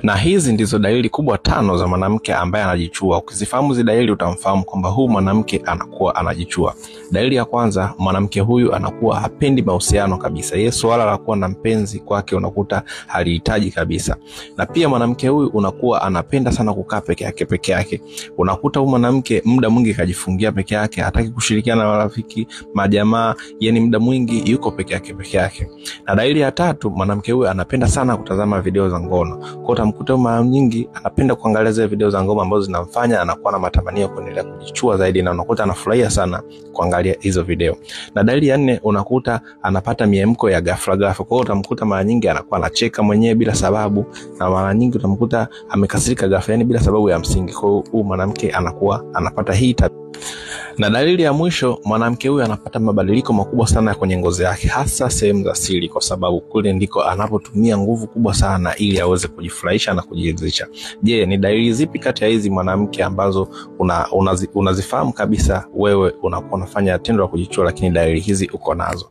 Na hizi ndizo dalili kubwa 5 za mwanamke ambaye anajichua. Ukizifahamu hizi dalili utamfahamu kwamba huyu mwanamke anakuwa anajichua. Dalili ya kwanza, mwanamke huyu anakuwa hapendi mahusiano kabisa. Yeye swala la kuwa na mpenzi kwake unakuta halihitaji kabisa. Na pia mwanamke huyu unakuwa anapenda sana kukaa peke yake. Unakuta huyu mwanamke muda mwingi kajifungia peke yake, hataki kushirikiana na marafiki, majamaa, yani muda mwingi yuko peke yake. Na dalili ya 3, mwanamke huyu anapenda sana kutazama video za ngono. Kwa utamkuta mara nyingi anapenda kuangalia zile video za ngono ambazo zinamfanya anakuwa na matamanio kuendelea kujichua zaidi, na unakuta anafurahia sana kuangalia hizo video. Na dalili ya 4, unakuta anapata miemko ya ghafla. Kwa hiyo utamkuta mara nyingi anakuwa anacheka mwenyewe bila sababu, na mara nyingi utamkuta amekasirika ghafla, yani bila sababu ya msingi. Kwa hiyo huyu mwanamke anakuwa anapata hii tabia. Na dalili ya mwisho, mwanamke huyu anapata mabadiliko makubwa sana kwenye ngozi yake, hasa sehemu za siri, kwa sababu kule ndiko anapotumia nguvu kubwa sana ili aweze kujifurahisha na kujiridhisha. Je, ni dalili zipi kati ya hizi mwanamke ambazo unazifahamu kabisa wewe unakuwa unafanya tendo la kujichua lakini dalili hizi uko nazo?